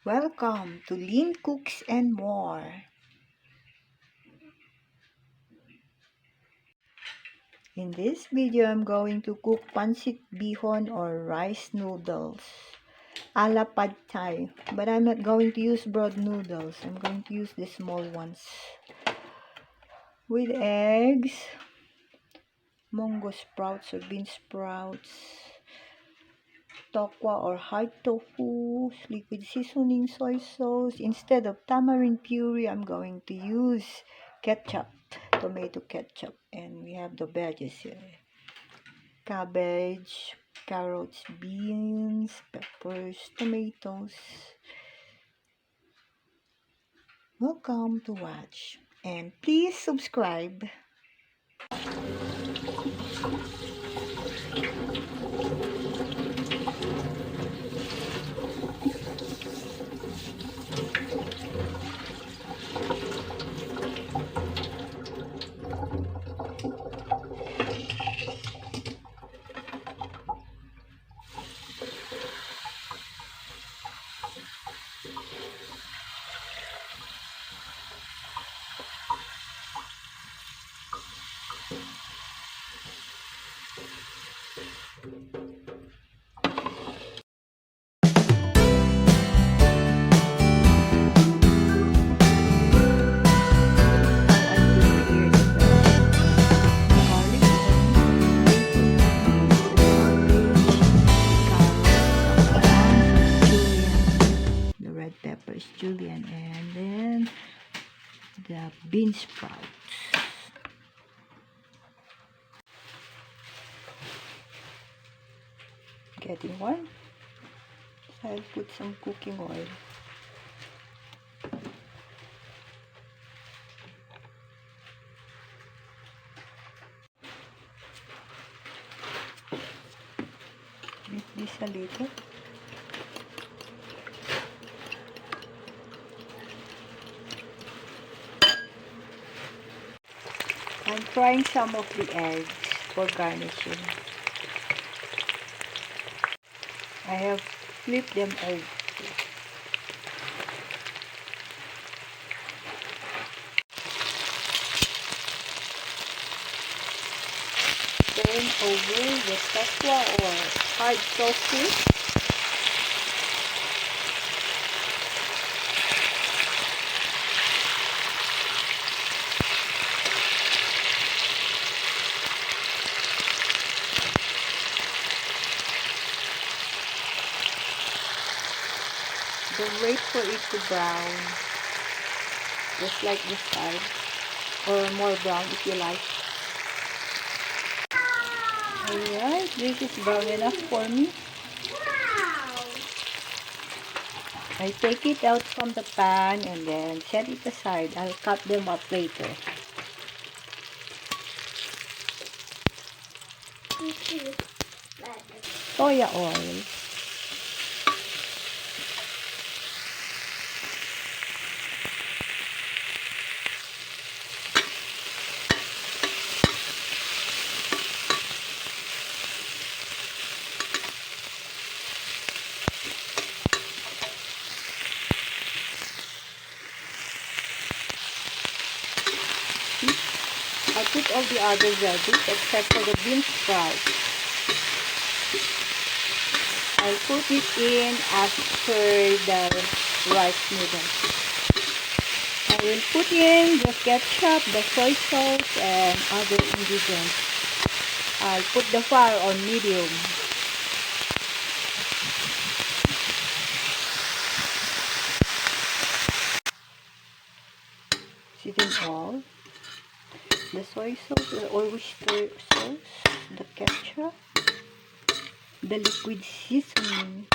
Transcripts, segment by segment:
Welcome to Lynn Cooks and More. In this video, I'm going to cook pancit bihon or rice noodles a la pad thai. But I'm not going to use broad noodles. I'm going to use the small ones. With eggs, munggo sprouts or bean sprouts, tokwa or hard tofu, liquid seasoning, soy sauce. Instead of tamarind puree, I'm going to use ketchup, tomato ketchup. And we have the veggies here. Cabbage, carrots, beans, peppers, tomatoes. Welcome to watch. And please subscribe. Peppers, julienne, and then the bean sprouts. Getting warm. So I'll put some cooking oil. Beat this a little. I'm frying some of the eggs for garnishing. I have flipped them over. Turn over the tokwa or hard tofu. Don't wait for it to brown, just like this side, or more brown if you like. Alright, this is brown enough for me. I take it out from the pan and then set it aside. I'll cut them up later. Soya oil. I put all the other veggies except for the bean sprouts. I'll put it in after the rice noodles. I will put in the ketchup, the soy sauce, and other ingredients. I'll put the fire on medium. Season all. The soy sauce, the oyster sauce, the ketchup, the liquid seasoning,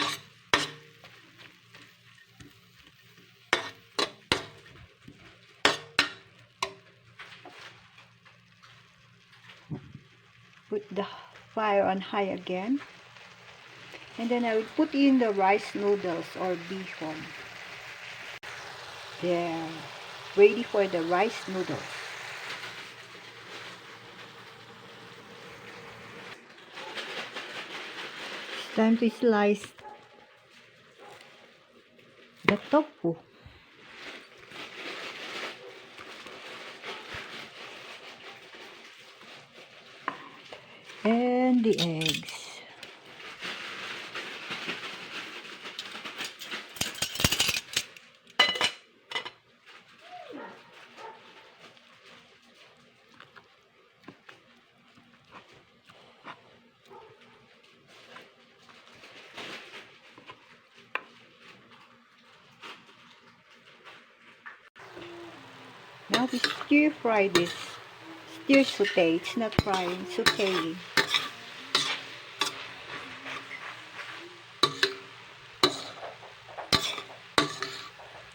put the fire on high again, and then I will put in the rice noodles or bihon. There, ready for the rice noodles. Time to slice the tofu and the eggs. Now we stir fry this. Stir saute. It's not frying, sauteing.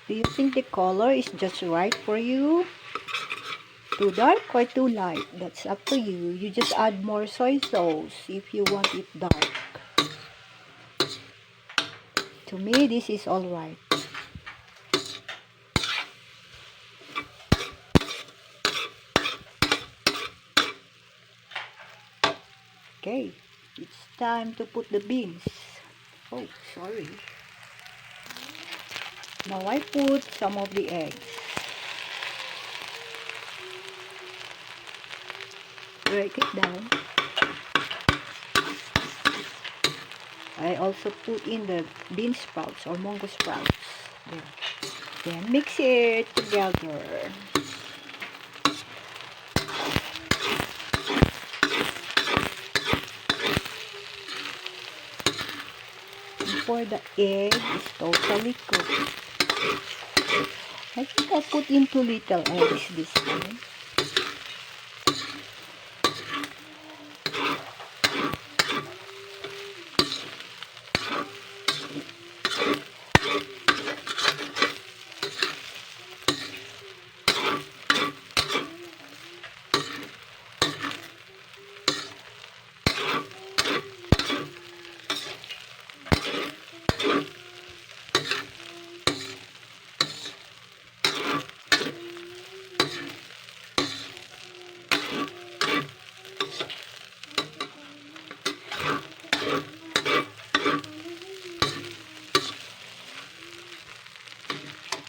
Do you think the color is just right for you? Too dark or too light? That's up to you. You just add more soy sauce if you want it dark. To me, this is alright. Okay, it's time to put the beans. Oh, sorry. Now I put some of the eggs. Break it down. I also put in the bean sprouts or munggo sprouts. There. Then mix it together. Before the egg is totally cooked. I think I put in 2 little eggs this time.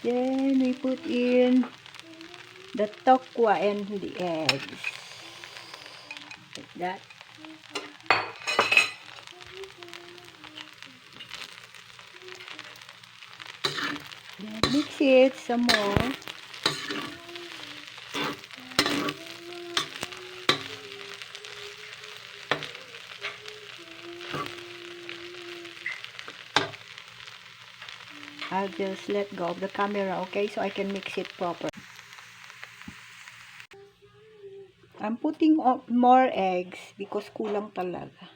Then we put in the tokwa and the eggs. Like that. Then mix it some more. I'll just let go of the camera, okay, so I can mix it proper. I'm putting more eggs because kulang talaga.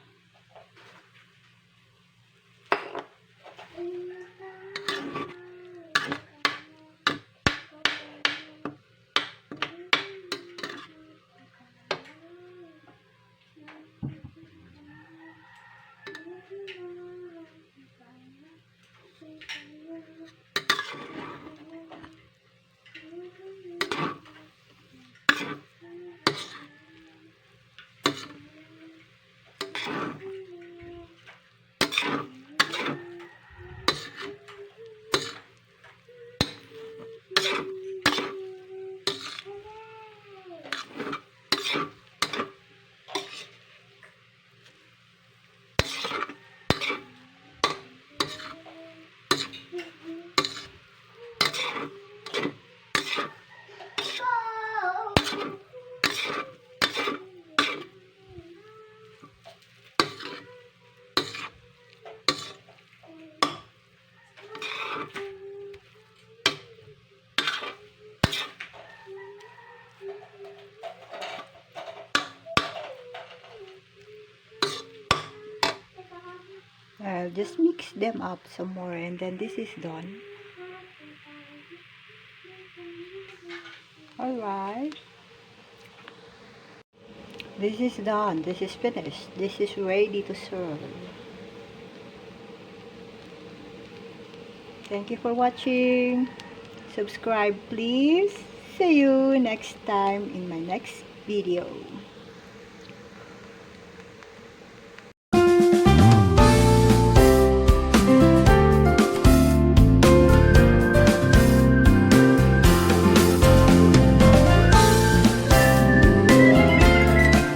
I'll just mix them up some more and then this is done. Alright. This is done. This is finished. This is ready to serve. Thank you for watching. Subscribe please. See you next time in my next video.